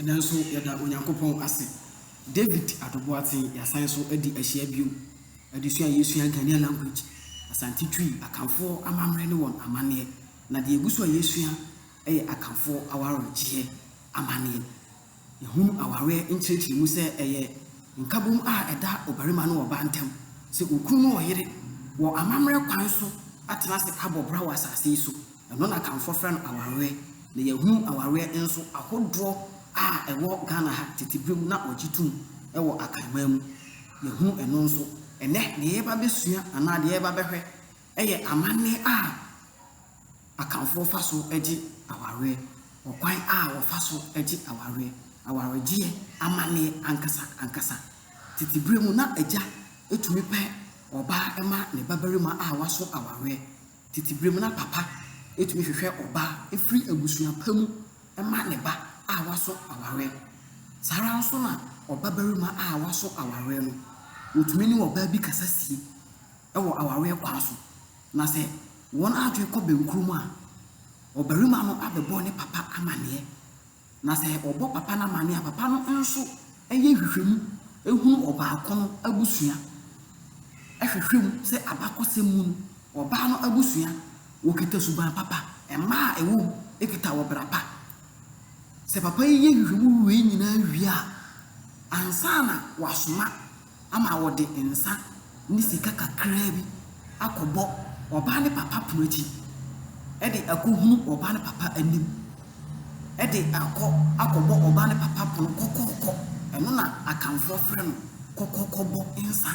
nanso yɛda onyankopɔn ase. David Adoboaten yasan so adi ahyia bio adesua yesua Ghanaian language asante twi akamfo amamre ne won amane na de eguso yesua akamfo awaregye amane yehunu aware nkyerɛkyerɛ mu sɛ nkabom a ɛda obarima no oba ntem sɛ okunu no oyere wo amamre kwan so atena se kabobra wa asase so ɛno na akamfo frɛ no aware na yehunu aware nso ahodro ewo Ghana ha titibrim na ogitum ewo akanman mu yehu eno nso ene ne yeba besua ana de yeba behwe amane akamfo faso agi aware okwan wo faso agi aware gie amane ankasa titibrim na agya etumi pe oba ema ne babarima waso aware titibrim na papa etumi hwehwe oba efri agusua pamu ema ne ba waso aware sara nso na obabarima waso aware no otumi ni oba bi kasasie ewo aware kwaso na se won adwe ko benkrum obarima no abebo ne papa amane na se obo papa na amane papa no nso hwehwemu ehunu oba akono abusua ehwehwemu se abakosem mu oba no abusua wokita suban papa ema ewo ekita wobrapa se papa yi hwehwemu we nyina wia ansana wasoma ama wode nsa ni sika kakra bi akobo oba ne papa prochi akohunu oba ne papa anim akobo oba ne papa pono kokoko eno na akamfo frɛ no kokokobo nsa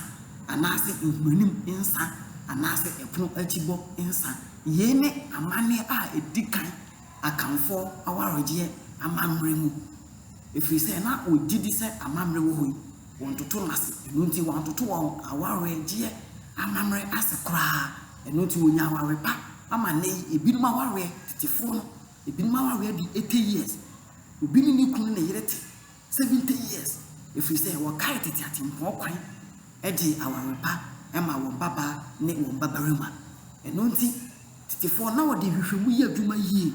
anase ehuranim nsa anase epono achibo nsa yene amane edikan akamfo awaregye amamre mu efiri sɛ na ogidi sɛ amamre wo hoyi won toto nase eno nti won toto won awaregye amamre asekora eno nti wonya aware pa amane ebinum aware titifo no ebinum aware di 80 years obinu ni kunu ne yerete 70 years efiri sɛ wo kai tete atimpo kwan aware pa ema won baba ne won babarima eno nti titifo na wode hwehwemu yi adwuma yie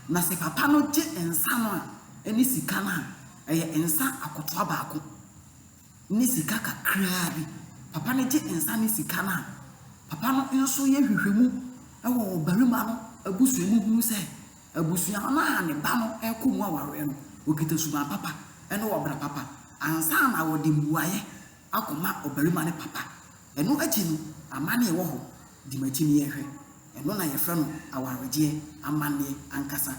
na se papa no gye ensa no eni sika na ensa akoto abaako ni sika kakra bi papa no gye ensa ni sika na papa no nso ye hwehwemu ewo obarima no abusua mu hunu se abusua na ne ba no ekomu aware no okita suba papa eno obra papa ansa na wode muaye akoma obarima ne papa eno achi no amane wo ho di machi ni yehwe eno na yefra no awaregye amane ankasa